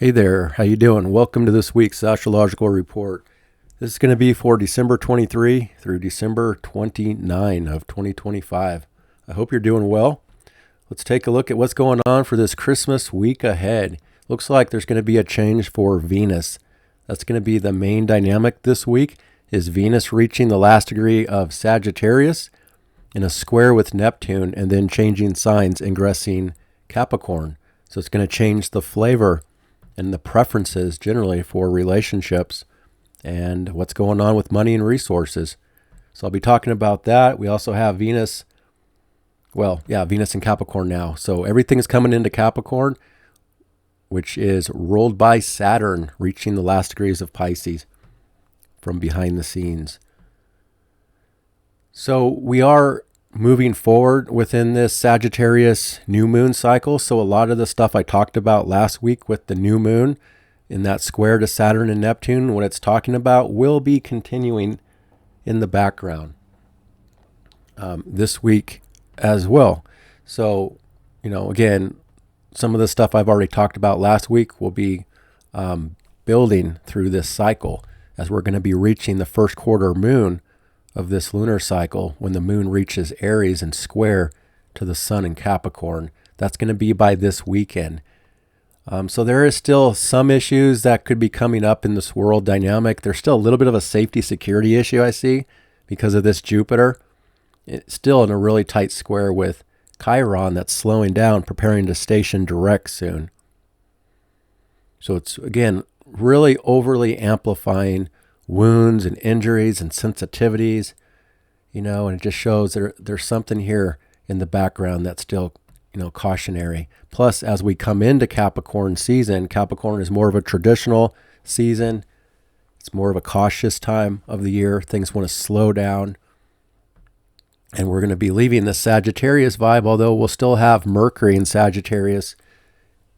Hey there, how you doing? Welcome to this week's astrological report. This is going to be for December 23 through December 29 of 2025. I hope you're doing well. Let's take a look at what's going on for this Christmas week ahead. Looks like there's going to be a change for Venus. That's going to be the main dynamic this week, is Venus reaching the last degree of Sagittarius in a square with Neptune and then changing signs, ingressing Capricorn. So it's going to change the flavor and the preferences generally for relationships and what's going on with money and resources. So I'll be talking about that. We also have Venus in Capricorn now. So everything's coming into Capricorn, which is ruled by Saturn, reaching the last degrees of Pisces from behind the scenes. So we are moving forward within this Sagittarius new moon cycle. So a lot of the stuff I talked about last week with the new moon in that square to Saturn and Neptune, what it's talking about, will be continuing in the background this week as well. So, again, some of the stuff I've already talked about last week will be building through this cycle as we're going to be reaching the first quarter moon of this lunar cycle when the moon reaches Aries and square to the sun in Capricorn. That's going to be by this weekend. So there is still some issues that could be coming up in this world dynamic. There's still a little bit of a safety security issue I see because of this Jupiter. It's still in a really tight square with Chiron that's slowing down, preparing to station direct soon. So it's, again, really overly amplifying wounds and injuries and sensitivities, and it just shows there's something here in the background that's still, cautionary. Plus, as we come into Capricorn season, Capricorn is more of a traditional season. It's more of a cautious time of the year. Things want to slow down. And we're going to be leaving the Sagittarius vibe, although we'll still have Mercury in Sagittarius.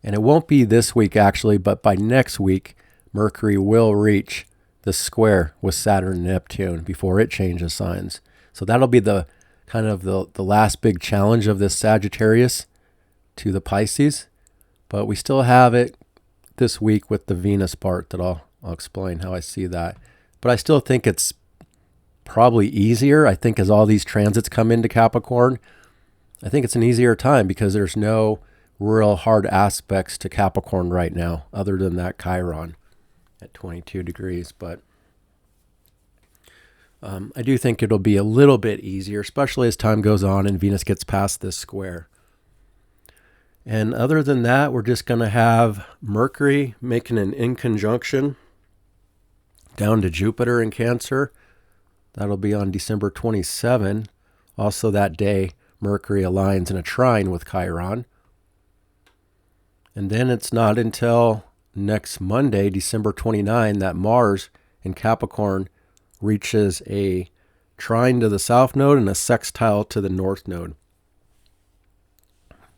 And it won't be this week, actually, but by next week, Mercury will reach the square with Saturn and Neptune before it changes signs. So that'll be the kind of the last big challenge of this Sagittarius to the Pisces. But we still have it this week with the Venus part that I'll explain how I see that. But I still think it's probably easier. I think as all these transits come into Capricorn, I think it's an easier time because there's no real hard aspects to Capricorn right now other than that Chiron at 22 degrees. But I do think it'll be a little bit easier, especially as time goes on and Venus gets past this square. And other than that, we're just going to have Mercury making an inconjunction down to Jupiter in Cancer. That'll be on December 27. Also that day, Mercury aligns in a trine with Chiron. And then it's not until next Monday, December 29, that Mars in Capricorn reaches a trine to the south node and a sextile to the north node.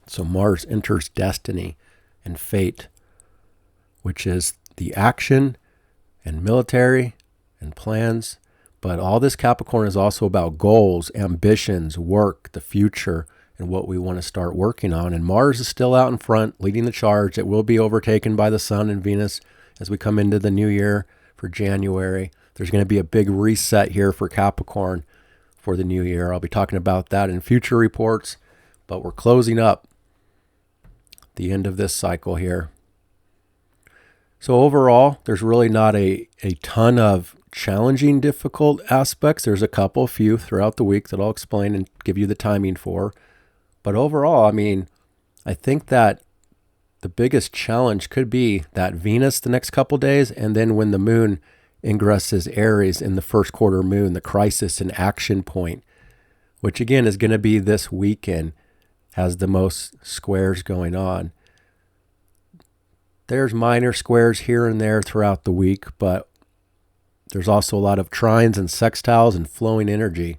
So Mars enters destiny and fate, which is the action and military and plans. But all this Capricorn is also about goals, ambitions, work, the future, and what we want to start working on. And Mars is still out in front, leading the charge. It will be overtaken by the Sun and Venus as we come into the new year for January. There's going to be a big reset here for Capricorn for the new year. I'll be talking about that in future reports, but we're closing up the end of this cycle here. So overall, there's really not a ton of challenging, difficult aspects. There's a few throughout the week that I'll explain and give you the timing for. But overall, I think that the biggest challenge could be that Venus the next couple days, and then when the moon ingresses Aries in the first quarter moon, the crisis and action point, which again is going to be this weekend, has the most squares going on. There's minor squares here and there throughout the week, but there's also a lot of trines and sextiles and flowing energy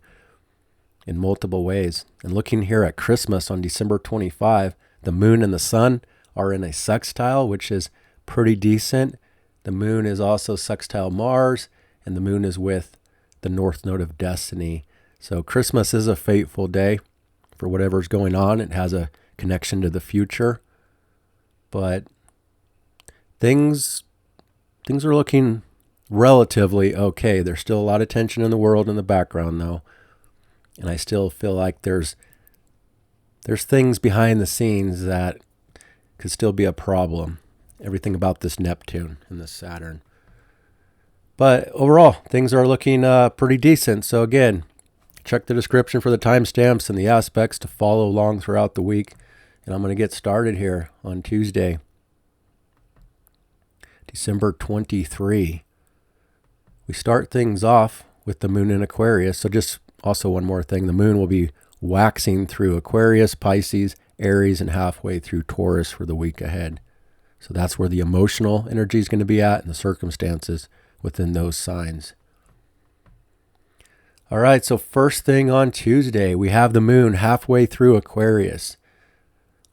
in multiple ways. And looking here at Christmas on December 25, the moon and the sun are in a sextile, which is pretty decent. The moon is also sextile Mars, and the moon is with the north node of destiny. So Christmas is a fateful day for whatever's going on. It has a connection to the future. But things are looking relatively okay. There's still a lot of tension in the world in the background, though, and I still feel like there's things behind the scenes that could still be a problem. Everything about this Neptune and this Saturn. But overall, things are looking pretty decent. So again, check the description for the timestamps and the aspects to follow along throughout the week. And I'm going to get started here on Tuesday, December 23. We start things off with the moon in Aquarius. So just also one more thing. The moon will be waxing through Aquarius, Pisces, Aries, and halfway through Taurus for the week ahead. So that's where the emotional energy is going to be at and the circumstances within those signs. All right, so first thing on Tuesday, we have the moon halfway through Aquarius,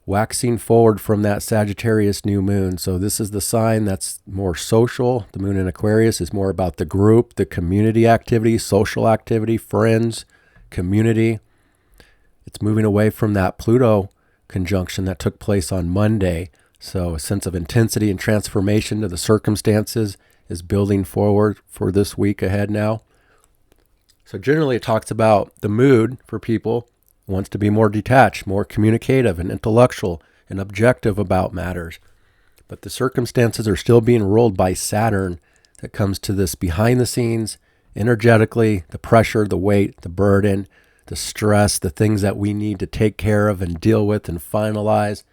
waxing forward from that Sagittarius new moon. So this is the sign that's more social. The moon in Aquarius is more about the group, the community activity, social activity, friends, community. It's moving away from that Pluto conjunction that took place on Monday. So a sense of intensity and transformation to the circumstances is building forward for this week ahead now. So generally it talks about the mood for people wants to be more detached, more communicative and intellectual and objective about matters. But the circumstances are still being ruled by Saturn that comes to this behind the scenes, energetically, the pressure, the weight, the burden, the stress, the things that we need to take care of and deal with and finalize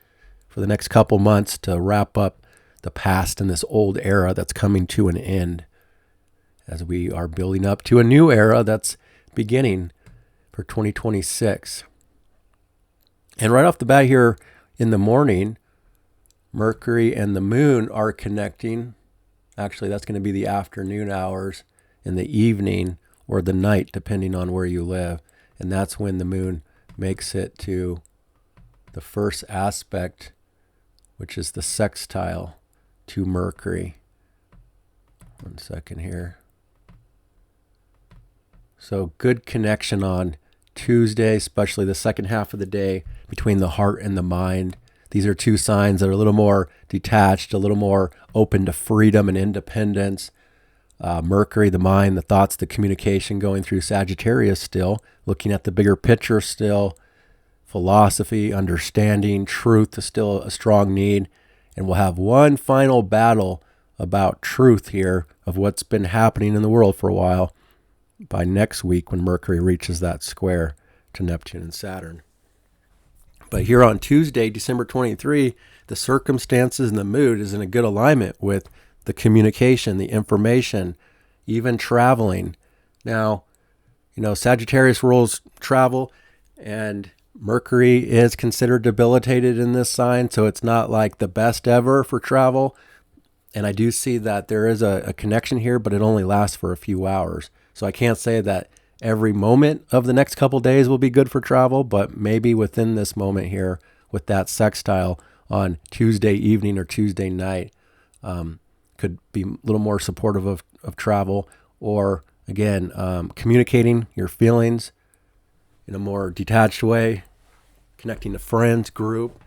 for the next couple months to wrap up the past in this old era that's coming to an end as we are building up to a new era that's beginning for 2026. And right off the bat here in the morning, Mercury and the moon are connecting. Actually, that's going to be the afternoon hours in the evening or the night, depending on where you live. And that's when the moon makes it to the first aspect, which is the sextile to Mercury. One second here. So good connection on Tuesday, especially the second half of the day between the heart and the mind. These are two signs that are a little more detached, a little more open to freedom and independence. Mercury, the mind, the thoughts, the communication going through Sagittarius still, looking at the bigger picture still, philosophy, understanding, truth is still a strong need. And we'll have one final battle about truth here of what's been happening in the world for a while by next week when Mercury reaches that square to Neptune and Saturn. But here on Tuesday, December 23, the circumstances and the mood is in a good alignment with the communication, the information, even traveling. Now, Sagittarius rules travel, and Mercury is considered debilitated in this sign, so it's not like the best ever for travel. And I do see that there is a connection here, but it only lasts for a few hours. So I can't say that every moment of the next couple days will be good for travel, but maybe within this moment here with that sextile on Tuesday evening or Tuesday night, could be a little more supportive of travel, or again, communicating your feelings in a more detached way, connecting to friends, group,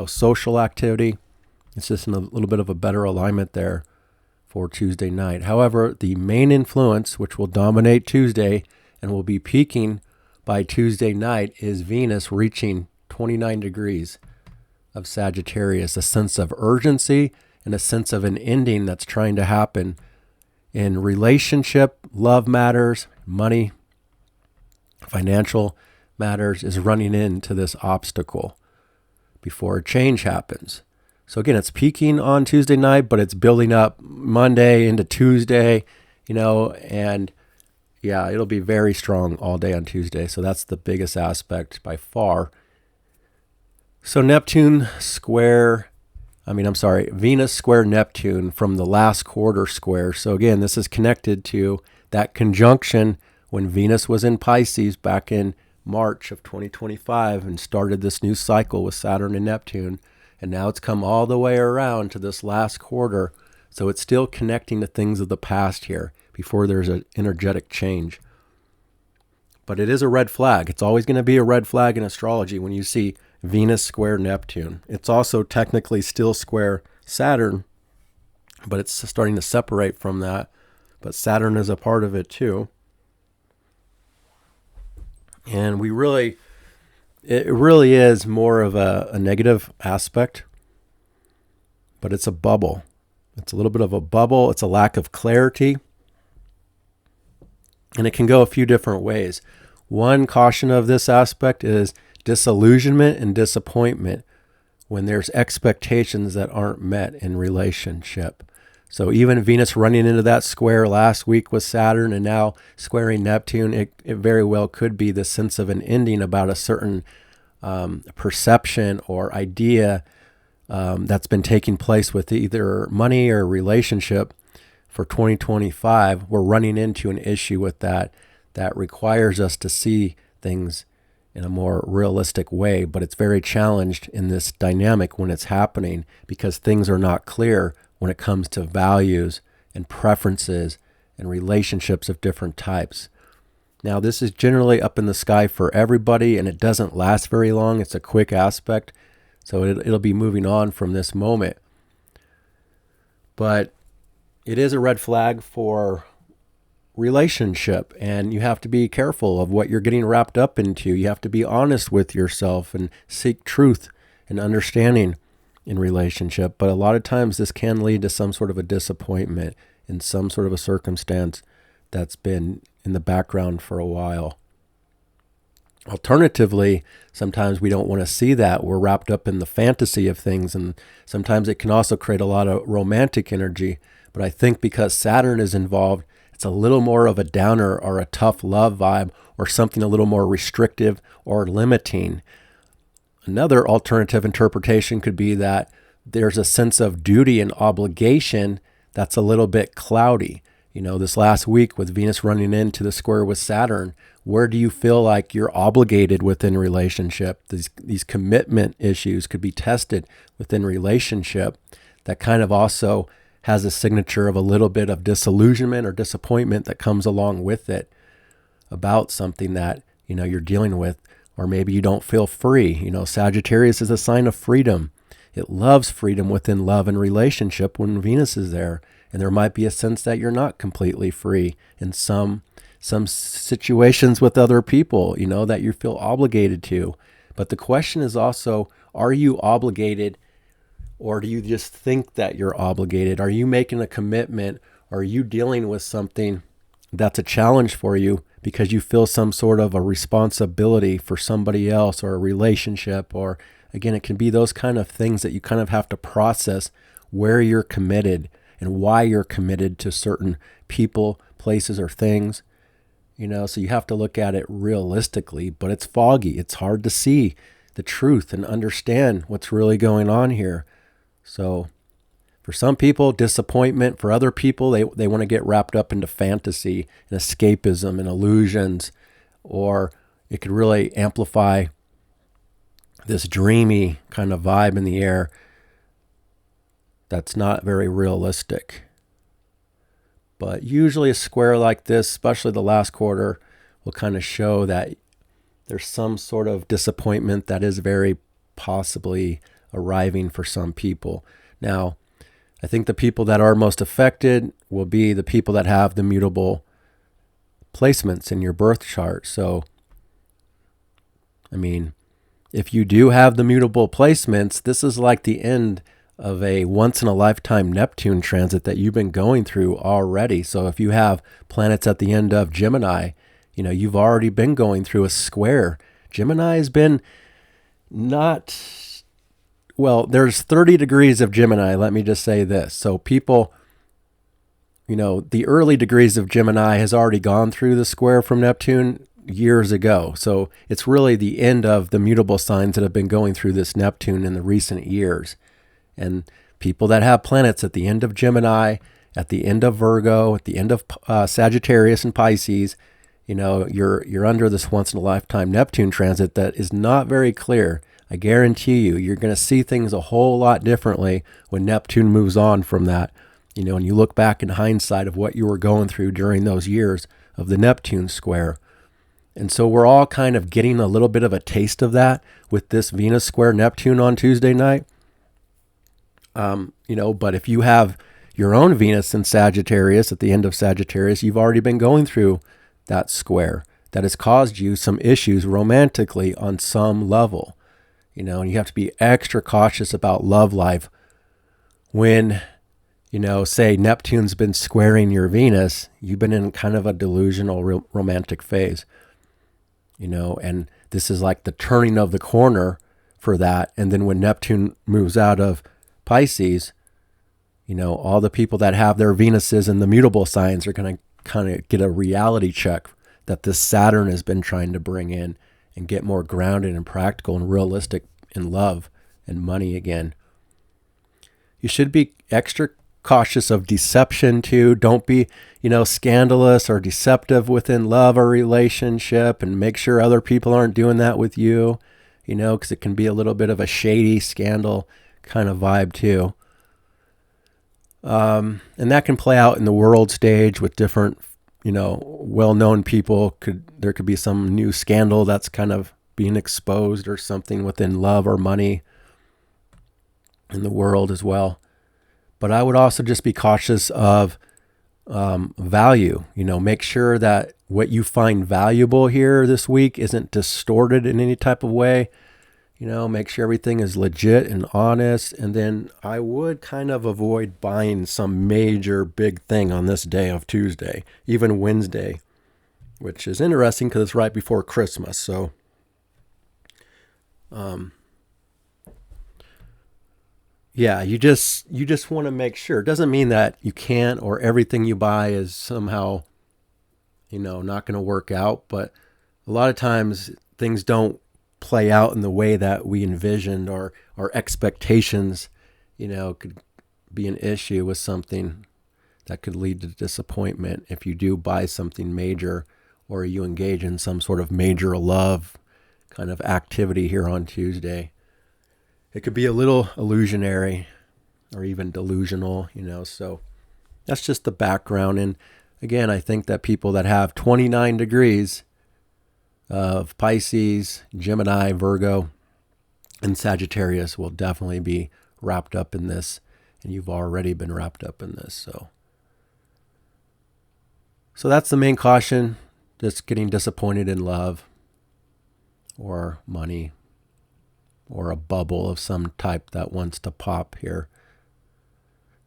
social activity. It's just in a little bit of a better alignment there for Tuesday night. However, the main influence, which will dominate Tuesday and will be peaking by Tuesday night, is Venus reaching 29 degrees of Sagittarius, a sense of urgency and a sense of an ending that's trying to happen in relationship, love matters, money, financial matters is running into this obstacle before a change happens. So again, it's peaking on Tuesday night, but it's building up Monday into Tuesday, and yeah, it'll be very strong all day on Tuesday. So that's the biggest aspect by far. So Venus square Neptune from the last quarter square. So again, this is connected to that conjunction when Venus was in Pisces back in March of 2025 and started this new cycle with Saturn and Neptune. And now it's come all the way around to this last quarter. So it's still connecting to things of the past here before there's an energetic change. But it is a red flag. It's always going to be a red flag in astrology when you see Venus square Neptune. It's also technically still square Saturn but it's starting to separate from that. But Saturn is a part of it too. And it really is more of a negative aspect, but it's a bubble. It's a little bit of a bubble. It's a lack of clarity. And it can go a few different ways. One caution of this aspect is disillusionment and disappointment when there's expectations that aren't met in relationship. So even Venus running into that square last week with Saturn and now squaring Neptune, it very well could be the sense of an ending about a certain perception or idea that's been taking place with either money or relationship for 2025. We're running into an issue with that requires us to see things in a more realistic way, but it's very challenged in this dynamic when it's happening because things are not clear when it comes to values and preferences and relationships of different types. Now, this is generally up in the sky for everybody, and it doesn't last very long. It's a quick aspect, so it'll be moving on from this moment. But it is a red flag for relationship, and you have to be careful of what you're getting wrapped up into. You have to be honest with yourself and seek truth and understanding in relationship. But a lot of times this can lead to some sort of a disappointment in some sort of a circumstance that's been in the background for a while. Alternatively, sometimes we don't want to see that. We're wrapped up in the fantasy of things, and sometimes it can also create a lot of romantic energy. But I think because Saturn is involved, it's a little more of a downer or a tough love vibe or something a little more restrictive or limiting. Another alternative interpretation could be that there's a sense of duty and obligation that's a little bit cloudy. This last week with Venus running into the square with Saturn, where do you feel like you're obligated within a relationship? These commitment issues could be tested within relationship. That kind of also has a signature of a little bit of disillusionment or disappointment that comes along with it about something that, you're dealing with. Or maybe you don't feel free. Sagittarius is a sign of freedom. It loves freedom within love and relationship when Venus is there. And there might be a sense that you're not completely free in some situations with other people, that you feel obligated to. But the question is also, are you obligated, or do you just think that you're obligated? Are you making a commitment? Or are you dealing with something that's a challenge for you because you feel some sort of a responsibility for somebody else or a relationship? Or again, it can be those kind of things that you kind of have to process where you're committed and why you're committed to certain people, places, or things. So you have to look at it realistically, but it's foggy. It's hard to see the truth and understand what's really going on here. So for some people, disappointment. For other people, they want to get wrapped up into fantasy and escapism and illusions, or it could really amplify this dreamy kind of vibe in the air that's not very realistic. But usually a square like this, especially the last quarter, will kind of show that there's some sort of disappointment that is very possibly arriving for some people. Now, I think the people that are most affected will be the people that have the mutable placements in your birth chart. So, if you do have the mutable placements, this is like the end of a once-in-a-lifetime Neptune transit that you've been going through already. So if you have planets at the end of Gemini, you've already been going through a square. Gemini has been there's 30 degrees of Gemini, let me just say this. So people, the early degrees of Gemini has already gone through the square from Neptune years ago. So it's really the end of the mutable signs that have been going through this Neptune in the recent years. And people that have planets at the end of Gemini, at the end of Virgo, at the end of Sagittarius and Pisces, you're under this once-in-a-lifetime Neptune transit that is not very clear. I guarantee you're going to see things a whole lot differently when Neptune moves on from that. And you look back in hindsight of what you were going through during those years of the Neptune square. And so we're all kind of getting a little bit of a taste of that with this Venus square Neptune on Tuesday night. But if you have your own Venus in Sagittarius at the end of Sagittarius, you've already been going through that square that has caused you some issues romantically on some level. And you have to be extra cautious about love life when, say Neptune's been squaring your Venus, you've been in kind of a delusional romantic phase, and this is like the turning of the corner for that. And then when Neptune moves out of Pisces, all the people that have their Venuses in the mutable signs are going to kind of get a reality check that this Saturn has been trying to bring in and get more grounded and practical and realistic in love and money again. You should be extra cautious of deception too. Don't be, scandalous or deceptive within love or relationship, and make sure other people aren't doing that with you, because it can be a little bit of a shady scandal kind of vibe too. And that can play out in the world stage with different, well-known people. There could be some new scandal that's kind of being exposed or something within love or money in the world as well. But I would also just be cautious of value. Make sure that what you find valuable here this week isn't distorted in any type of way. Make sure everything is legit and honest. And then I would kind of avoid buying some major big thing on this day of Tuesday, even Wednesday, which is interesting because it's right before Christmas. So, yeah, you just want to make sure. It doesn't mean that you can't, or everything you buy is somehow, not going to work out. But a lot of times things don't play out in the way that we envisioned, or our expectations, could be an issue with something that could lead to disappointment if you do buy something major, or you engage in some sort of major love kind of activity here on Tuesday. It could be a little illusionary or even delusional, so that's just the background. And again, I think that people that have 29 degrees of Pisces, Gemini, Virgo, and Sagittarius will definitely be wrapped up in this, and you've already been wrapped up in this. So that's the main caution, just getting disappointed in love or money or a bubble of some type that wants to pop here,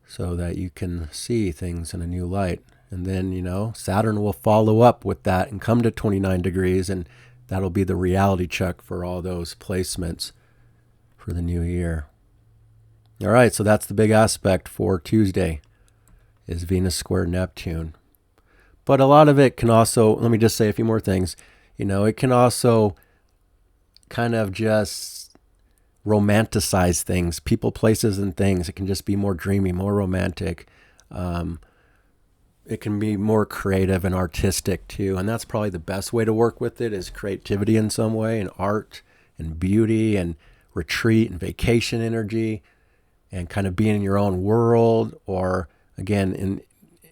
so that you can see things in a new light. And then, Saturn will follow up with that and come to 29 degrees, and that'll be the reality check for all those placements for the new year. All right, so that's the big aspect for Tuesday, is Venus square Neptune. But a lot of it can also, let me just say a few more things, it can also kind of just romanticize things, people, places, and things. It can just be more dreamy, more romantic. It can be more creative and artistic too. And that's probably the best way to work with it, is creativity in some way, and art and beauty and retreat and vacation energy, and kind of being in your own world, or again,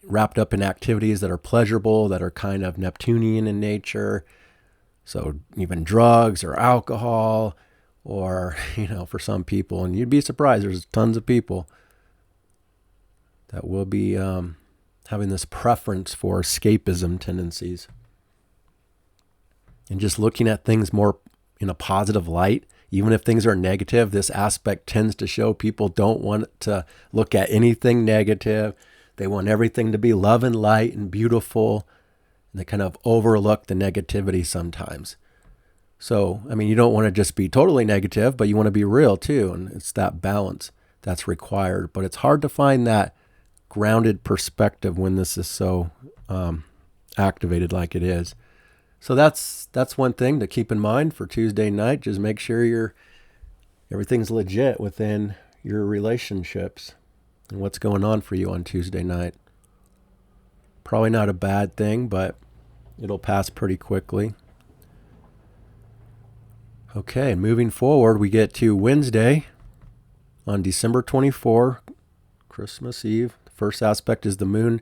wrapped up in activities that are pleasurable, that are kind of Neptunian in nature. So even drugs or alcohol, or, for some people, and you'd be surprised, there's tons of people that will be having this preference for escapism tendencies. And just looking at things more in a positive light, even if things are negative, this aspect tends to show people don't want to look at anything negative. They want everything to be love and light and beautiful, and they kind of overlook the negativity sometimes. So, you don't want to just be totally negative, but you want to be real too. And it's that balance that's required. But it's hard to find that grounded perspective when this is so activated like it is. So that's one thing to keep in mind for Tuesday night. Just make sure everything's legit within your relationships and what's going on for you on Tuesday night. Probably not a bad thing, but it'll pass pretty quickly. Okay, moving forward, we get to Wednesday on December 24, Christmas Eve. The first aspect is the moon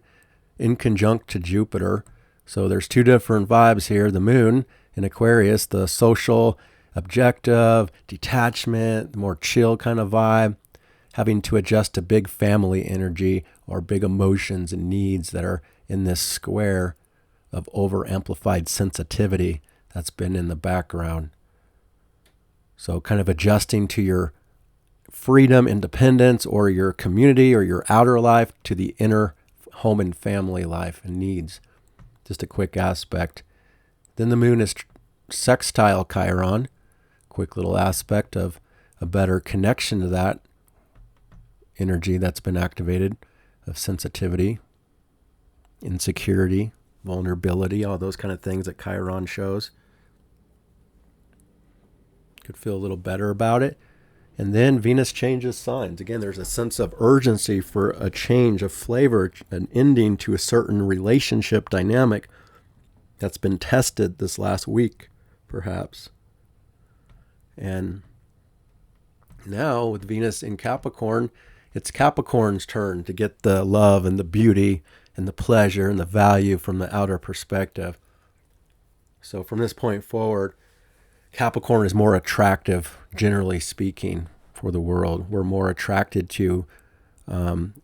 in conjunct to Jupiter. So there's two different vibes here. The moon in Aquarius, the social, objective, detachment, the more chill kind of vibe, having to adjust to big family energy our big emotions and needs that are in this square of over-amplified sensitivity that's been in the background. So kind of adjusting to your freedom, independence, or your community or your outer life to the inner home and family life and needs. Just a quick aspect. Then the moon is sextile Chiron. Quick little aspect of a better connection to that energy that's been activated of sensitivity, insecurity, vulnerability, all those kind of things that Chiron shows. Could feel a little better about it. And then Venus changes signs. Again, there's a sense of urgency for a change of flavor, an ending to a certain relationship dynamic that's been tested this last week, perhaps. And now with Venus in Capricorn, it's Capricorn's turn to get the love and the beauty and the pleasure and the value from the outer perspective. So from this point forward, Capricorn is more attractive, generally speaking, for the world. We're more attracted to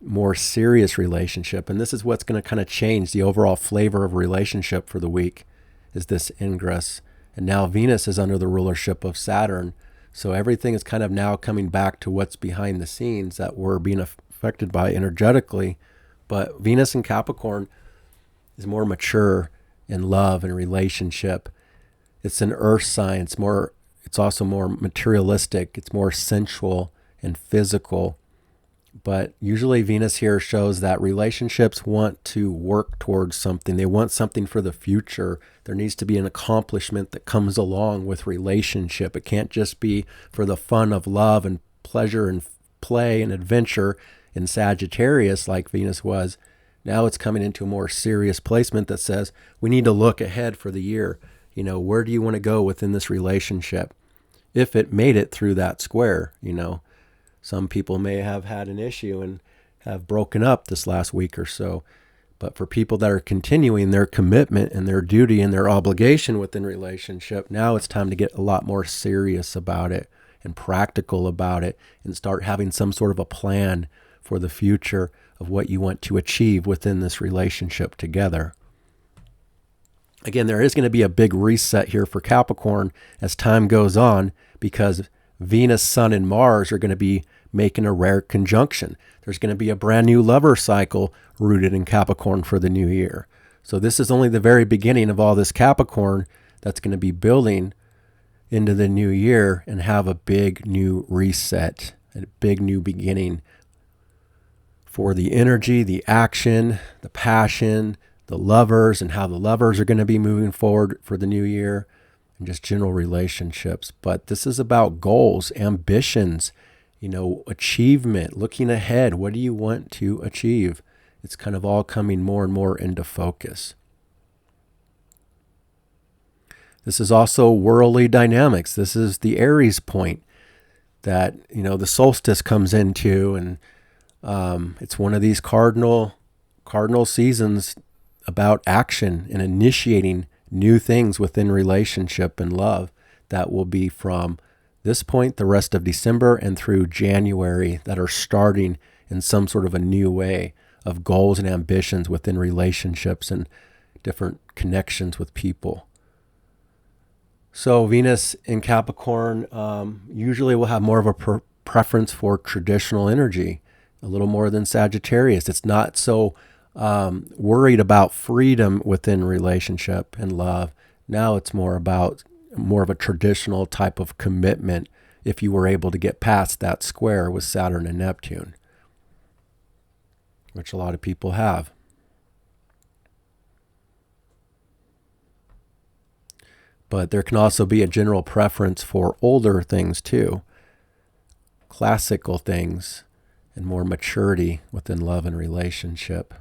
more serious relationship. And this is what's going to kind of change the overall flavor of relationship for the week, is this ingress. And now Venus is under the rulership of Saturn. So everything is kind of now coming back to what's behind the scenes that we're being affected by energetically. But Venus in Capricorn is more mature in love and relationship. It's an earth sign. It's also more materialistic. It's more sensual and physical. But usually Venus here shows that relationships want to work towards something. They want something for the future. There needs to be an accomplishment that comes along with relationship. It can't just be for the fun of love and pleasure and play and adventure in Sagittarius like Venus was. Now it's coming into a more serious placement that says we need to look ahead for the year. Where do you want to go within this relationship? If it made it through that square, some people may have had an issue and have broken up this last week or so. But for people that are continuing their commitment and their duty and their obligation within relationship, now it's time to get a lot more serious about it and practical about it and start having some sort of a plan for the future of what you want to achieve within this relationship together. Again, there is going to be a big reset here for Capricorn as time goes on, because Venus, Sun, and Mars are going to be making a rare conjunction. There's going to be a brand new lover cycle rooted in Capricorn for the new year. So this is only the very beginning of all this Capricorn that's going to be building into the new year and have a big new reset, a big new beginning for the energy, the action, the passion, the lovers, and how the lovers are going to be moving forward for the new year, and just general relationships. But this is about goals, ambitions, achievement, looking ahead. What do you want to achieve? It's kind of all coming more and more into focus. This is also worldly dynamics. This is the Aries point that, the solstice comes into, and it's one of these cardinal seasons about action and initiating new things within relationship and love that will be from this point, the rest of December and through January, that are starting in some sort of a new way of goals and ambitions within relationships and different connections with people. So Venus in Capricorn usually will have more of a preference for traditional energy, a little more than Sagittarius. It's not so worried about freedom within relationship and love. Now it's more of a traditional type of commitment if you were able to get past that square with Saturn and Neptune, which a lot of people have. But there can also be a general preference for older things too, classical things, and more maturity within love and relationship.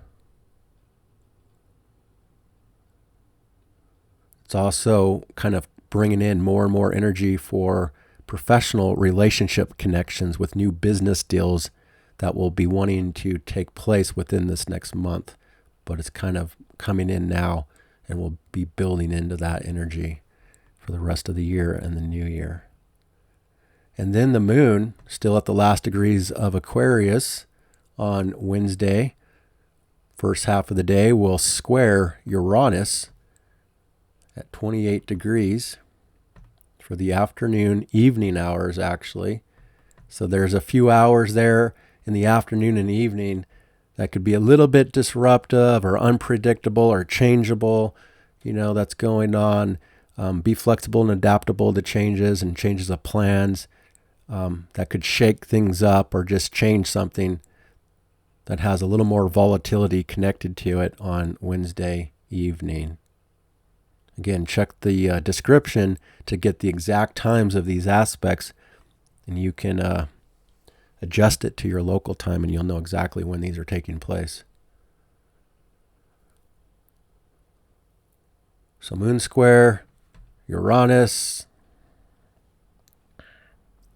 It's also kind of bringing in more and more energy for professional relationship connections with new business deals that will be wanting to take place within this next month. But it's kind of coming in now, and we'll be building into that energy for the rest of the year and the new year. And then the moon, still at the last degrees of Aquarius on Wednesday, First half of the day will square Uranus at 28 degrees for the afternoon, evening hours actually. So there's a few hours there in the afternoon and evening that could be a little bit disruptive or unpredictable or changeable, that's going on. Be flexible and adaptable to changes and changes of plans that could shake things up or just change something that has a little more volatility connected to it on Wednesday evening. Again, check the description to get the exact times of these aspects, and you can adjust it to your local time, and you'll know exactly when these are taking place. So Moon Square, Uranus,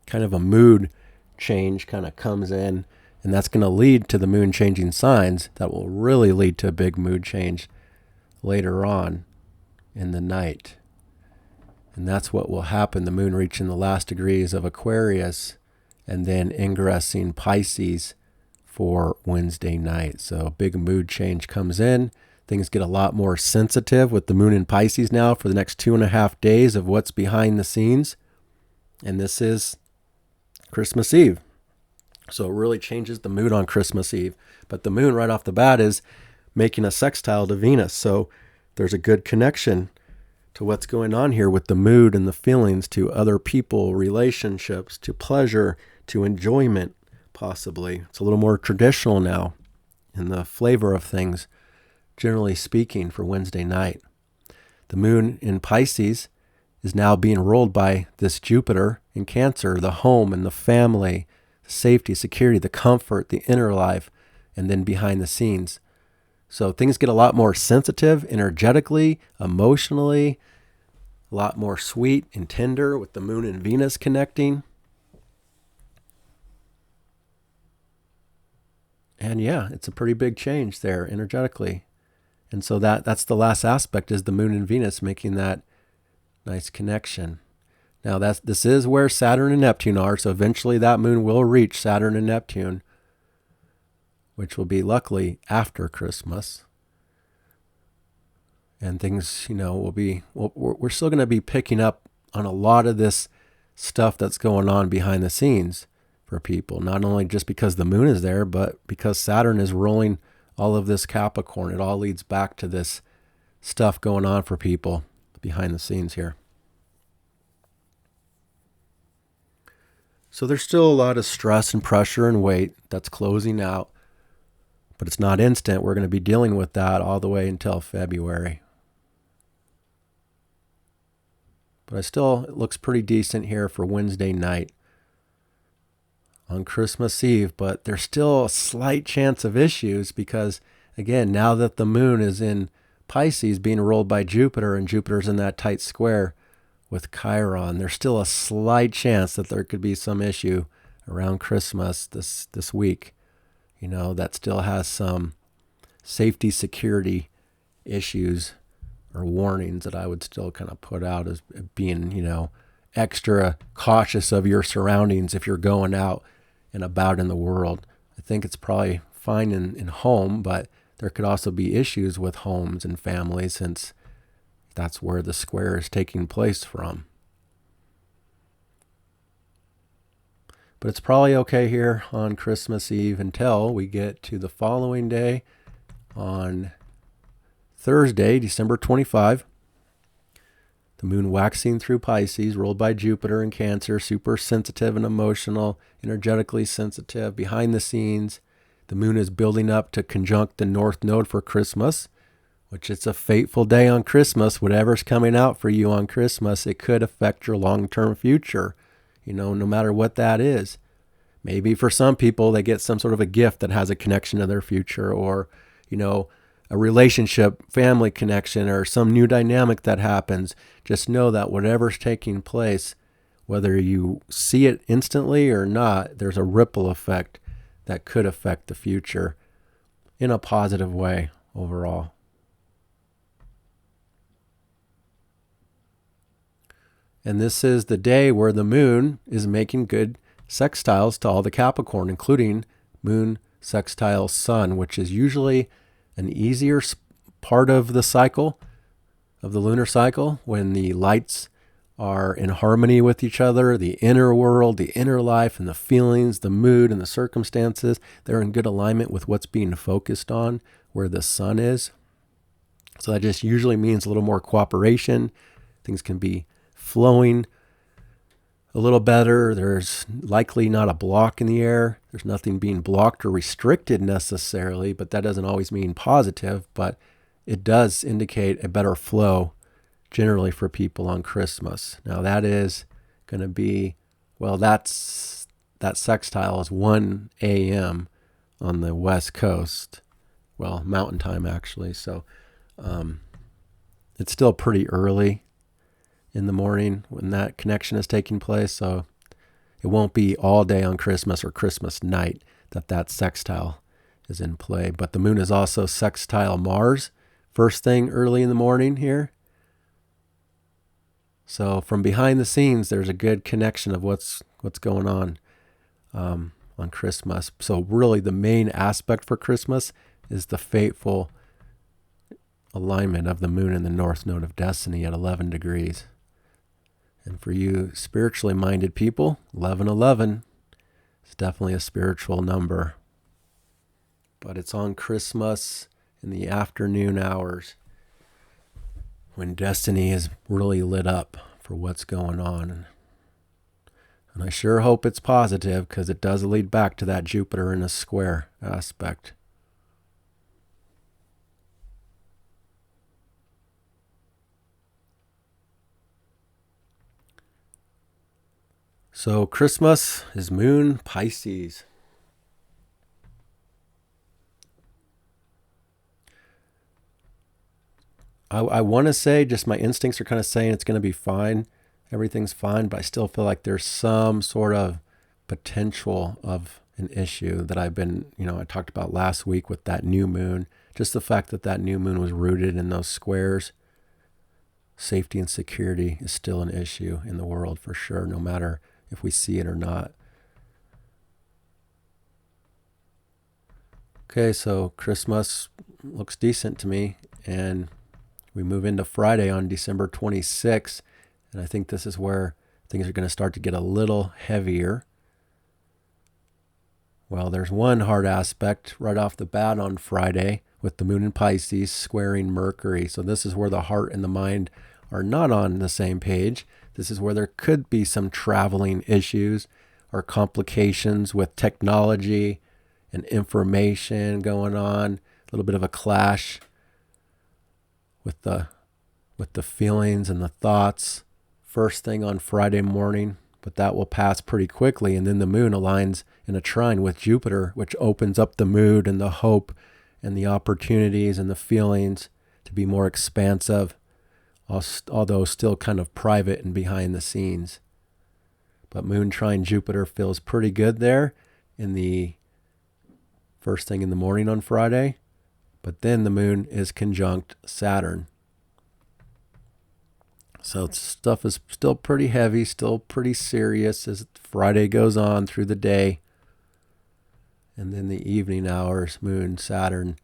kind of a mood change kind of comes in, and that's going to lead to the moon changing signs that will really lead to a big mood change later on in the night. And that's what will happen, the moon reaching the last degrees of Aquarius and then ingressing Pisces for Wednesday night. So a big mood change comes in. Things get a lot more sensitive with the moon in Pisces now for the next 2.5 days of what's behind the scenes. And this is Christmas Eve. So it really changes the mood on Christmas Eve. But the moon right off the bat is making a sextile to Venus. So there's a good connection to what's going on here with the mood and the feelings to other people, relationships, to pleasure, to enjoyment, possibly. It's a little more traditional now in the flavor of things, generally speaking, for Wednesday night. The moon in Pisces is now being ruled by this Jupiter in Cancer, the home and the family, safety, security, the comfort, the inner life, and then behind the scenes. So things get a lot more sensitive, energetically, emotionally, a lot more sweet and tender with the moon and Venus connecting. And yeah, it's a pretty big change there energetically. And so that's the last aspect, is the moon and Venus making that nice connection. Now this is where Saturn and Neptune are, so eventually that moon will reach Saturn and Neptune, which will be luckily after Christmas. And things, we're still going to be picking up on a lot of this stuff that's going on behind the scenes for people, not only just because the moon is there, but because Saturn is ruling all of this Capricorn. It all leads back to this stuff going on for people behind the scenes here. So there's still a lot of stress and pressure and weight that's closing out, but it's not instant. We're going to be dealing with that all the way until February. But it looks pretty decent here for Wednesday night on Christmas Eve, but there's still a slight chance of issues because, again, now that the moon is in Pisces being ruled by Jupiter, and Jupiter's in that tight square with Chiron, there's still a slight chance that there could be some issue around Christmas this week, that still has some safety, security issues or warnings that I would still kind of put out as being, extra cautious of your surroundings if you're going out and about in the world. I think it's probably fine in home, but there could also be issues with homes and families since that's where the square is taking place from. But it's probably okay here on Christmas Eve until we get to the following day on Thursday, December 25. The moon waxing through Pisces, ruled by Jupiter in Cancer, super sensitive and emotional, energetically sensitive, behind the scenes. The moon is building up to conjunct the North Node for Christmas, which it's a fateful day on Christmas. Whatever's coming out for you on Christmas, it could affect your long-term future, no matter what that is. Maybe for some people, they get some sort of a gift that has a connection to their future, or, a relationship, family connection, or some new dynamic that happens. Just know that whatever's taking place, whether you see it instantly or not, there's a ripple effect that could affect the future in a positive way overall. And this is the day where the moon is making good sextiles to all the Capricorn, including moon sextile sun, which is usually an easier part of the cycle, of the lunar cycle, when the lights are in harmony with each other, the inner world, the inner life, and the feelings, the mood, and the circumstances, they're in good alignment with what's being focused on, where the sun is. So that just usually means a little more cooperation. Things can be flowing a little better. There's likely not a block in the air. There's nothing being blocked or restricted necessarily, but that doesn't always mean positive, but it does indicate a better flow generally for people on Christmas. Now that is going to be, well, that sextile is 1 a.m. on the West Coast. Well, mountain time actually. So it's still pretty early in the morning when that connection is taking place. So it won't be all day on Christmas or Christmas night that sextile is in play. But the moon is also sextile Mars first thing early in the morning here. So from behind the scenes, there's a good connection of what's going on Christmas. So really the main aspect for Christmas is the fateful alignment of the moon in the north node of destiny at 11 degrees. And for you spiritually minded people, 1111 is definitely a spiritual number. But it's on Christmas in the afternoon hours when destiny is really lit up for what's going on. And I sure hope it's positive, because it does lead back to that Jupiter in a square aspect. So Christmas is Moon Pisces. I want to say, just my instincts are kind of saying it's going to be fine. Everything's fine, but I still feel like there's some sort of potential of an issue that I've been, I talked about last week with that new moon. Just the fact that new moon was rooted in those squares. Safety and security is still an issue in the world for sure, no matter if we see it or not. Okay, so Christmas looks decent to me, and we move into Friday on December 26th, and I think this is where things are going to start to get a little heavier. Well, there's one hard aspect right off the bat on Friday with the moon in Pisces squaring Mercury. So this is where the heart and the mind are not on the same page. This is where there could be some traveling issues or complications with technology and information going on, a little bit of a clash with the feelings and the thoughts first thing on Friday morning, but that will pass pretty quickly. And then the moon aligns in a trine with Jupiter, which opens up the mood and the hope and the opportunities and the feelings to be more expansive, although still kind of private and behind the scenes. But moon trine Jupiter feels pretty good there in the first thing in the morning on Friday. But then the moon is conjunct Saturn. So stuff is still pretty heavy, still pretty serious as Friday goes on through the day. And then the evening hours, moon, Saturn,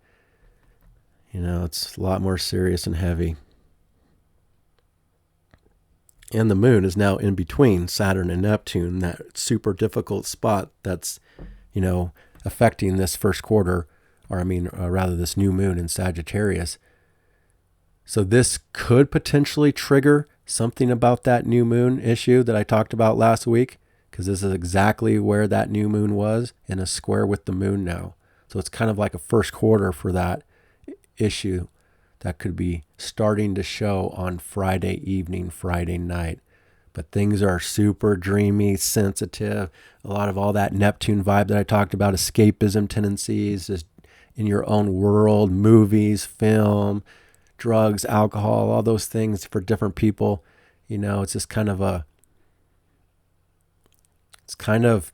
it's a lot more serious and heavy. And the moon is now in between Saturn and Neptune, that super difficult spot that's, affecting this first quarter, or rather this new moon in Sagittarius. So this could potentially trigger something about that new moon issue that I talked about last week, because this is exactly where that new moon was, in a square with the moon now. So it's kind of like a first quarter for that issue that could be starting to show on Friday evening, Friday night. But things are super dreamy, sensitive. A lot of all that Neptune vibe that I talked about, escapism tendencies, just in your own world, movies, film, drugs, alcohol, all those things for different people. It's just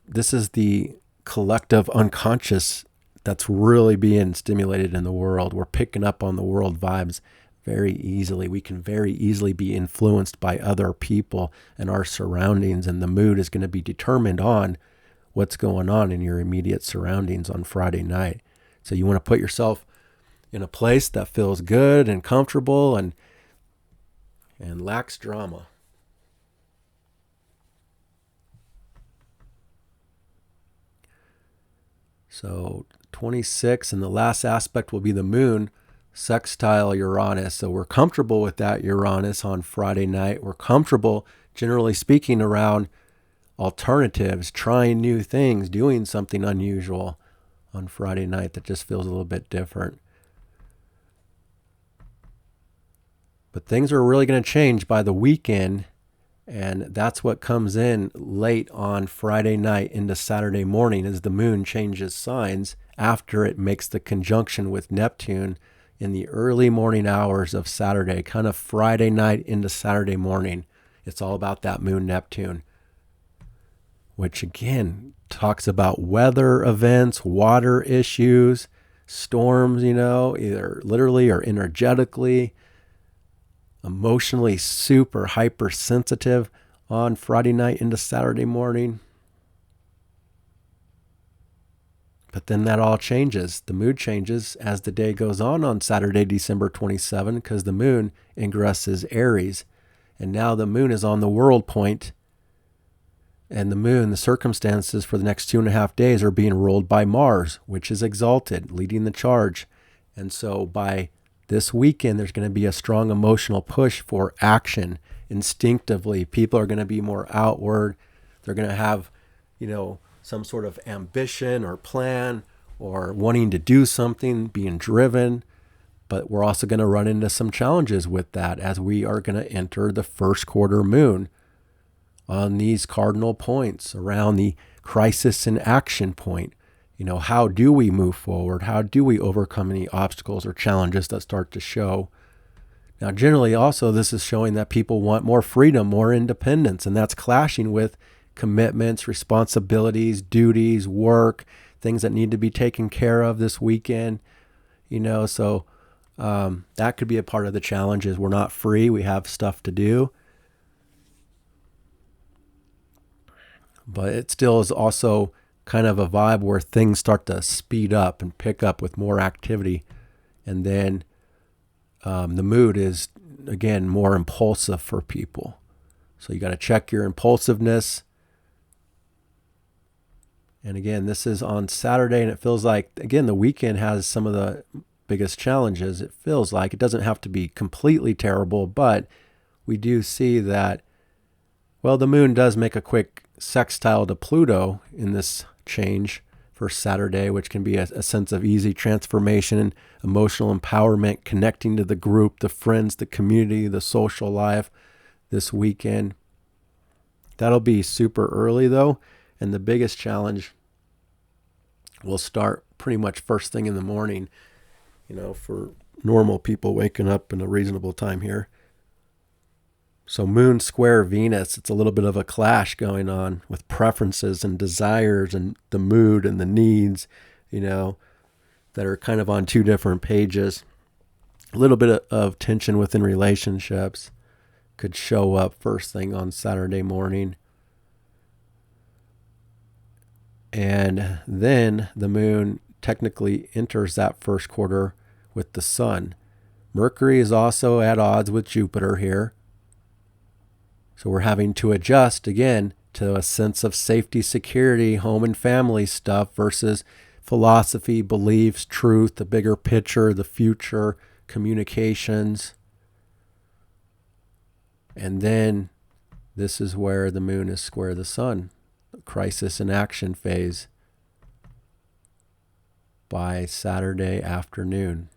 this is the collective unconscious that's really being stimulated in the world. We're picking up on the world vibes very easily. We can very easily be influenced by other people and our surroundings, and the mood is going to be determined on what's going on in your immediate surroundings on Friday night. So you want to put yourself in a place that feels good and comfortable and lacks drama. So 26, and the last aspect will be the moon sextile Uranus. So we're comfortable with that Uranus on Friday night. We're comfortable, generally speaking, around alternatives, trying new things, doing something unusual on Friday night that just feels a little bit different. But things are really going to change by the weekend, and that's what comes in late on Friday night into Saturday morning as the moon changes signs after it makes the conjunction with Neptune in the early morning hours of Saturday, kind of Friday night into Saturday morning. It's all about that moon Neptune, which again talks about weather events, water issues, storms, either literally or energetically, emotionally super hypersensitive on Friday night into Saturday morning. But then that all changes. The mood changes as the day goes on Saturday, December 27, because the moon ingresses Aries. And now the moon is on the world point. And the moon, the circumstances for the next 2.5 days are being ruled by Mars, which is exalted, leading the charge. And so by this weekend, there's going to be a strong emotional push for action. Instinctively, people are going to be more outward. They're going to have, some sort of ambition or plan or wanting to do something, being driven. But we're also going to run into some challenges with that as we are going to enter the first quarter moon on these cardinal points around the crisis and action point. How do we move forward? How do we overcome any obstacles or challenges that start to show? Now, generally also, this is showing that people want more freedom, more independence, and that's clashing with commitments, responsibilities, duties, work, things that need to be taken care of this weekend. So that could be a part of the challenge is we're not free. We have stuff to do. But it still is also kind of a vibe where things start to speed up and pick up with more activity. And then the mood is, again, more impulsive for people. So you got to check your impulsiveness. And again, this is on Saturday, and it feels like, again, the weekend has some of the biggest challenges. It feels like it doesn't have to be completely terrible, but we do see that, the moon does make a quick sextile to Pluto in this change for Saturday, which can be a sense of easy transformation, emotional empowerment, connecting to the group, the friends, the community, the social life this weekend. That'll be super early though, and the biggest challenge will start pretty much first thing in the morning, for normal people waking up in a reasonable time here. So Moon square Venus, it's a little bit of a clash going on with preferences and desires and the mood and the needs, that are kind of on two different pages. A little bit of tension within relationships could show up first thing on Saturday morning. And then the moon technically enters that first quarter with the sun. Mercury is also at odds with Jupiter here. So we're having to adjust again to a sense of safety, security, home and family stuff versus philosophy, beliefs, truth, the bigger picture, the future, communications. And then this is where the moon is square the sun, the crisis and action phase by Saturday afternoon.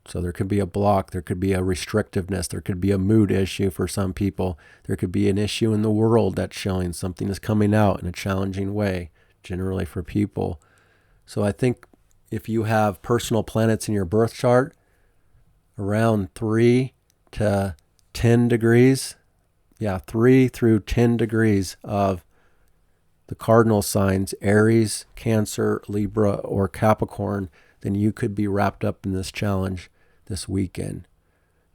So there could be a block, there could be a restrictiveness, there could be a mood issue for some people. There could be an issue in the world that's showing something is coming out in a challenging way, generally for people. So I think if you have personal planets in your birth chart around 3 to 10 degrees, 3 through 10 degrees of the cardinal signs, Aries, Cancer, Libra, or Capricorn, then you could be wrapped up in this challenge this weekend.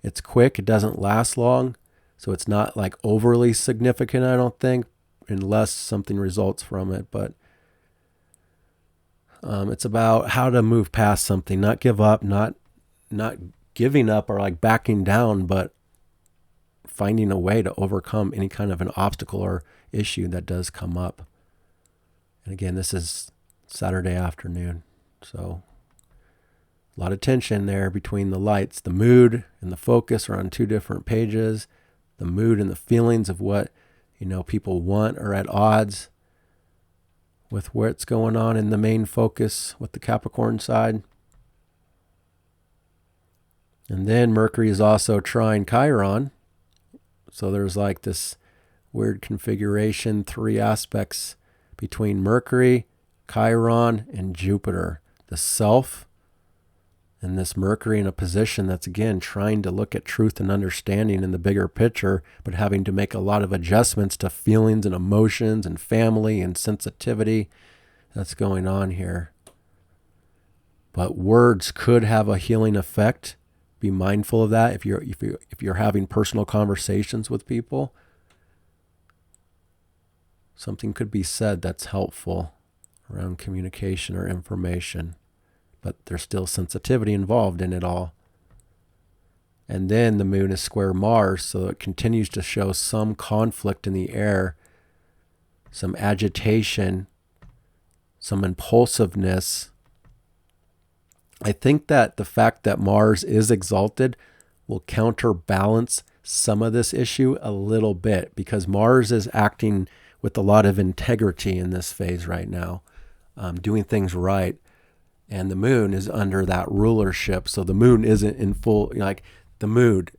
It's quick, it doesn't last long, so it's not like overly significant, I don't think, unless something results from it. But It's about how to move past something, not give up, not giving up or like backing down, but finding a way to overcome any kind of an obstacle or issue that does come up. And again, this is Saturday afternoon, so a lot of tension there between the lights. The mood and the focus are on two different pages. The mood and the feelings of what, people want are at odds with what's going on in the main focus with the Capricorn side. And then Mercury is also trine Chiron. So there's like this weird configuration, 3 aspects between Mercury, Chiron, and Jupiter. The self, and this Mercury in a position that's, again, trying to look at truth and understanding in the bigger picture, but having to make a lot of adjustments to feelings and emotions and family and sensitivity that's going on here. But words could have a healing effect. Be mindful of that if you're having personal conversations with people. Something could be said that's helpful around communication or information, but there's still sensitivity involved in it all. And then the moon is square Mars, so it continues to show some conflict in the air, some agitation, some impulsiveness. I think that the fact that Mars is exalted will counterbalance some of this issue a little bit, because Mars is acting with a lot of integrity in this phase right now, doing things right. And the moon is under that rulership. So the moon isn't in full, like the mood.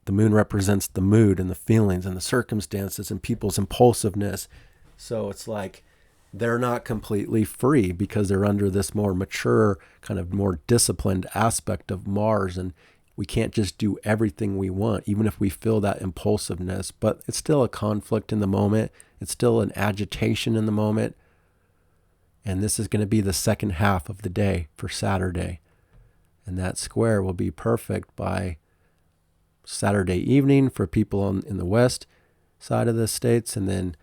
The moon represents the mood and the feelings and the circumstances and people's impulsiveness. So it's like they're not completely free because they're under this more mature, kind of more disciplined aspect of Mars. And we can't just do everything we want, even if we feel that impulsiveness. But it's still a conflict in the moment. It's still an agitation in the moment. And this is going to be the second half of the day for Saturday. And that square will be perfect by Saturday evening for people in the west side of the states. And then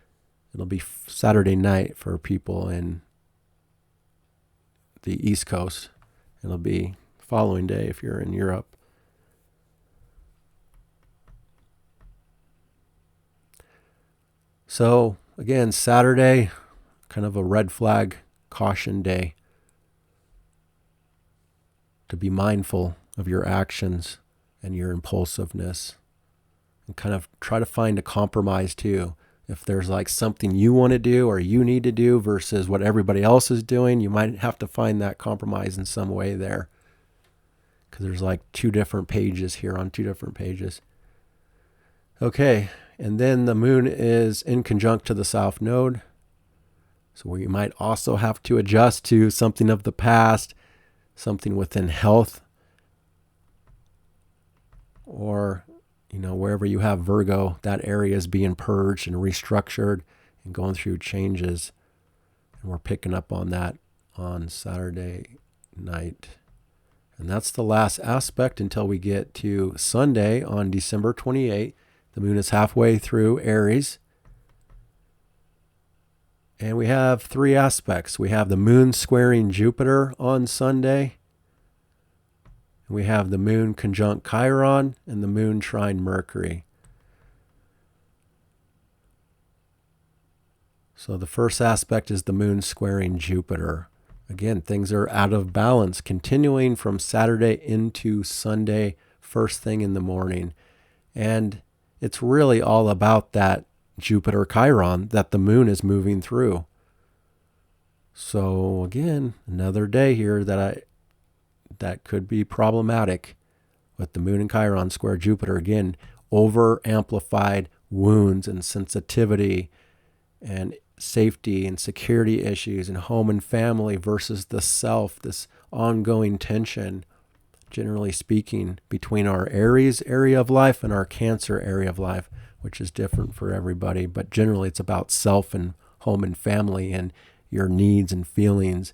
it'll be Saturday night for people in the East Coast. It'll be following day if you're in Europe. So again, Saturday, kind of a red flag caution day, to be mindful of your actions and your impulsiveness, and kind of try to find a compromise too. If there's like something you want to do or you need to do versus what everybody else is doing, you might have to find that compromise in some way there, because there's like 2 different pages here on 2 different pages. Okay, and then the moon is in conjunct to the South Node. So we might also have to adjust to something of the past, something within health, or, wherever you have Virgo, that area is being purged and restructured and going through changes. And we're picking up on that on Saturday night. And that's the last aspect until we get to Sunday on December 28th. The moon is halfway through Aries. And we have 3 aspects. We have the moon squaring Jupiter on Sunday. We have the moon conjunct Chiron and the moon trine Mercury. So the first aspect is the moon squaring Jupiter. Again, things are out of balance, continuing from Saturday into Sunday, first thing in the morning. And it's really all about that Jupiter Chiron that the moon is moving through. So again, another day here that could be problematic with the moon and Chiron square Jupiter. Again, over amplified wounds and sensitivity and safety and security issues and home and family versus the self, this ongoing tension, generally speaking, between our Aries area of life and our Cancer area of life, which is different for everybody. But generally it's about self and home and family and your needs and feelings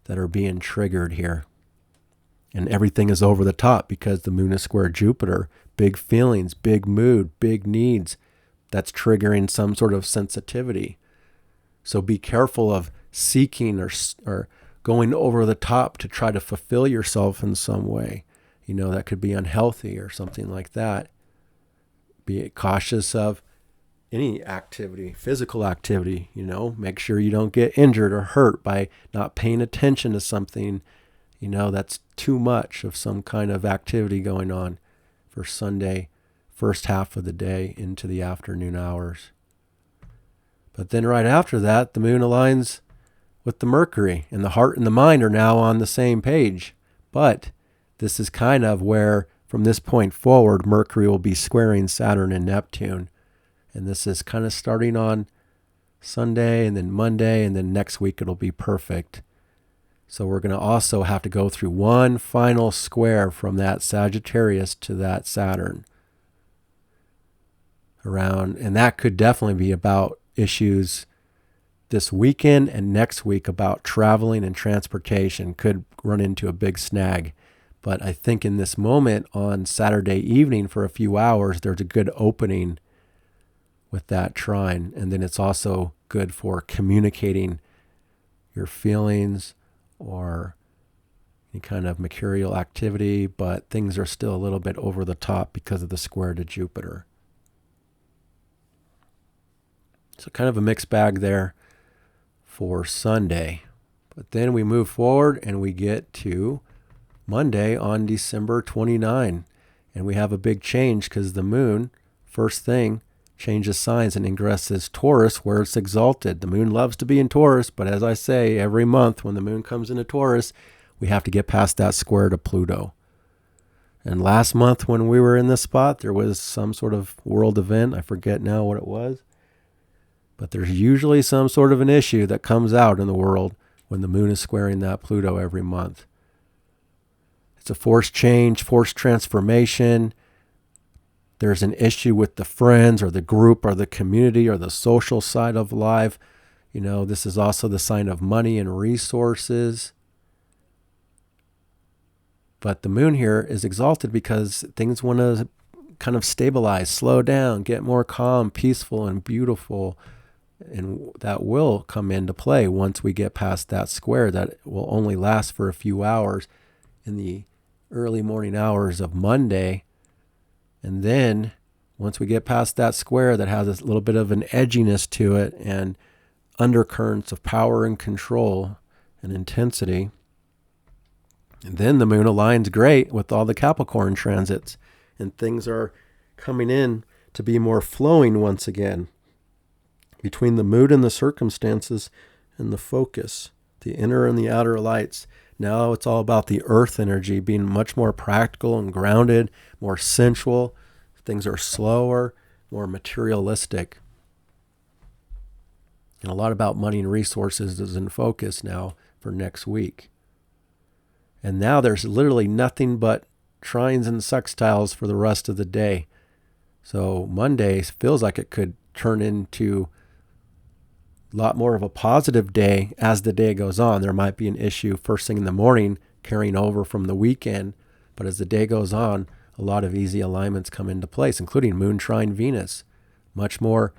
that are being triggered here. And everything is over the top because the moon is square Jupiter. Big feelings, big mood, big needs. That's triggering some sort of sensitivity. So be careful of seeking or going over the top to try to fulfill yourself in some way. That could be unhealthy or something like that. Be cautious of any activity, physical activity, make sure you don't get injured or hurt by not paying attention to something, that's too much of some kind of activity going on for Sunday, first half of the day into the afternoon hours. But then right after that, the moon aligns with the Mercury, and the heart and the mind are now on the same page. But this is kind of where, from this point forward, Mercury will be squaring Saturn and Neptune. And this is kind of starting on Sunday and then Monday, and then next week it'll be perfect. So we're going to also have to go through one final square from that Sagittarius to that Saturn. And that could definitely be about issues this weekend and next week about traveling and transportation. Could run into a big snag. But I think in this moment on Saturday evening for a few hours, there's a good opening with that trine. And then it's also good for communicating your feelings or any kind of mercurial activity, but things are still a little bit over the top because of the square to Jupiter. So kind of a mixed bag there for Sunday. But then we move forward and we get to Monday on December 29. And we have a big change because the moon, first thing, changes signs and ingresses Taurus where it's exalted. The moon loves to be in Taurus, but as I say, every month when the moon comes into Taurus, we have to get past that square to Pluto. And last month when we were in this spot, there was some sort of world event. I forget now what it was. But there's usually some sort of an issue that comes out in the world when the moon is squaring that Pluto every month. It's a forced change, forced transformation. There's an issue with the friends or the group or the community or the social side of life. This is also the sign of money and resources. But the moon here is exalted because things want to kind of stabilize, slow down, get more calm, peaceful, and beautiful. And that will come into play once we get past that square that will only last for a few hours in the early morning hours of Monday. And then once we get past that square that has a little bit of an edginess to it and undercurrents of power and control and intensity, and then the moon aligns great with all the Capricorn transits, and things are coming in to be more flowing once again between the mood and the circumstances and the focus, the inner and the outer lights. Now it's all about the earth energy being much more practical and grounded, more sensual. Things are slower, more materialistic. And a lot about money and resources is in focus now for next week. And now there's literally nothing but trines and sextiles for the rest of the day. So Monday feels like it could turn into a lot more of a positive day as the day goes on. There might be an issue first thing in the morning carrying over from the weekend, but as the day goes on, a lot of easy alignments come into place, including Moon trine Venus. Much more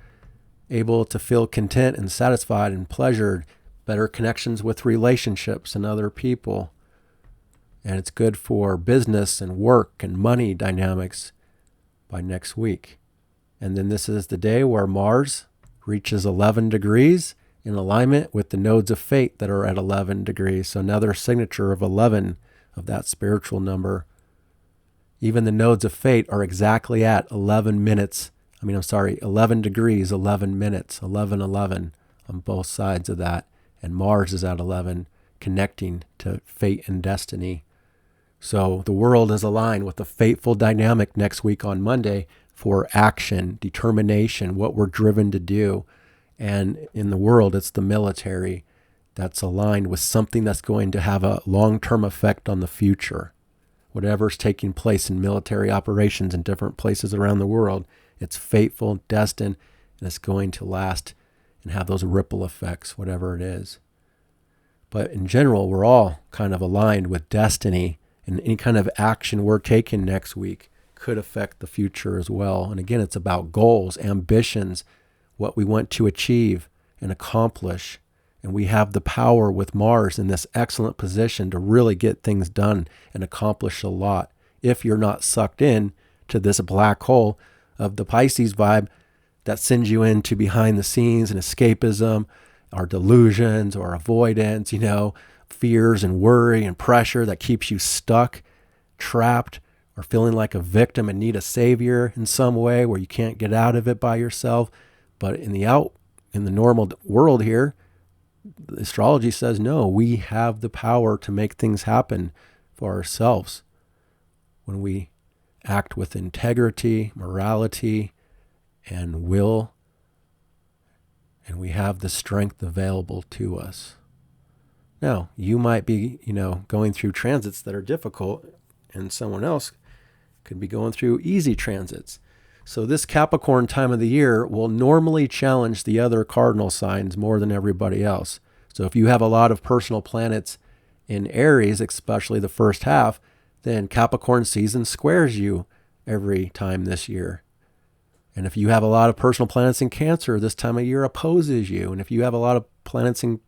able to feel content and satisfied and pleasured, better connections with relationships and other people. And it's good for business and work and money dynamics by next week. And then this is the day where Mars reaches 11 degrees in alignment with the nodes of fate that are at 11 degrees. So another signature of 11 of that spiritual number. Even the nodes of fate are exactly at 11 degrees, 11 minutes, 11 on both sides of that. And Mars is at 11, connecting to fate and destiny. So the world is aligned with a fateful dynamic next week on Monday for action, determination, what we're driven to do. And in the world, it's the military that's aligned with something that's going to have a long-term effect on the future. Whatever's taking place in military operations in different places around the world, it's fateful, destined, and it's going to last and have those ripple effects, whatever it is. But in general, we're all kind of aligned with destiny, and any kind of action we're taking next week could affect the future as well. And again, it's about goals, ambitions, what we want to achieve and accomplish, And we have the power with Mars in this excellent position to really get things done and accomplish a lot if you're not sucked in to this black hole of the Pisces vibe that sends you into behind the scenes and escapism or delusions or avoidance, fears and worry and pressure that keeps you stuck, trapped, or feeling like a victim and need a savior in some way where you can't get out of it by yourself. But in the normal world here, astrology says, no, we have the power to make things happen for ourselves when we act with integrity, morality, and will, and we have the strength available to us. Now, you might be, going through transits that are difficult, and someone else could be going through easy transits. So this Capricorn time of the year will normally challenge the other cardinal signs more than everybody else. So if you have a lot of personal planets in Aries, especially the first half, then Capricorn season squares you every time this year. And if you have a lot of personal planets in Cancer, this time of year opposes you. And if you have a lot of planets in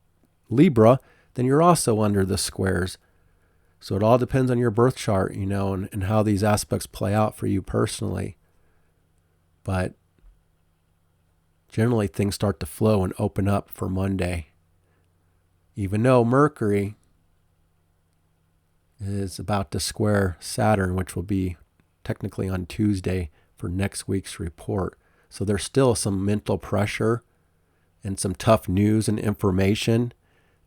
Libra, then you're also under the squares. So it all depends on your birth chart, and how these aspects play out for you personally. But generally things start to flow and open up for Monday. Even though Mercury is about to square Saturn, which will be technically on Tuesday for next week's report. So there's still some mental pressure and some tough news and information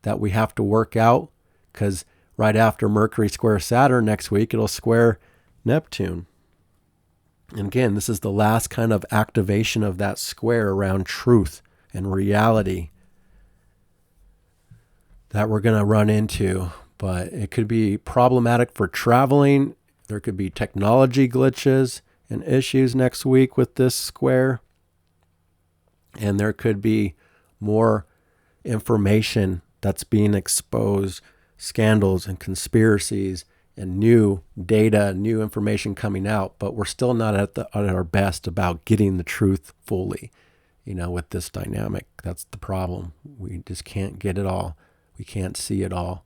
that we have to work out, because right after Mercury squares Saturn next week, it'll square Neptune. And again, this is the last kind of activation of that square around truth and reality that we're going to run into. But it could be problematic for traveling. There could be technology glitches and issues next week with this square. And there could be more information that's being exposed, scandals and conspiracies and new data, new information coming out, but we're still not at our best about getting the truth fully, with this dynamic. That's the problem. We just can't get it all. We can't see it all.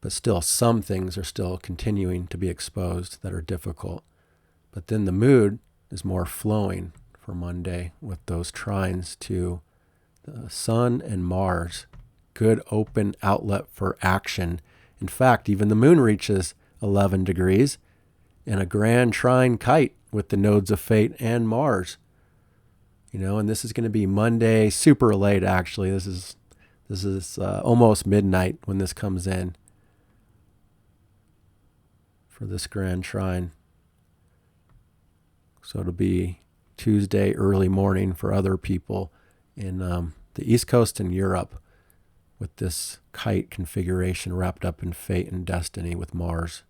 But still, some things are still continuing to be exposed that are difficult. But then the mood is more flowing for Monday with those trines to the Sun and Mars. Good open outlet for action. In fact, even the moon reaches 11 degrees in a grand trine kite with the nodes of Fate and Mars. And this is going to be Monday, super late actually. This is almost midnight when this comes in for this grand trine. So it'll be Tuesday early morning for other people in the East Coast and Europe, with this kite configuration wrapped up in fate and destiny with Mars.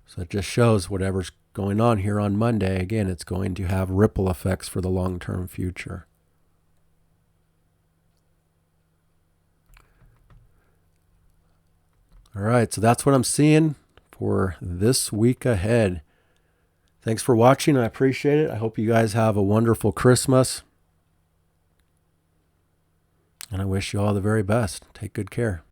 So it just shows whatever's going on here on Monday, again, it's going to have ripple effects for the long-term future. All right, so that's what I'm seeing for this week ahead. Thanks for watching. I appreciate it. I hope you guys have a wonderful Christmas. And I wish you all the very best. Take good care.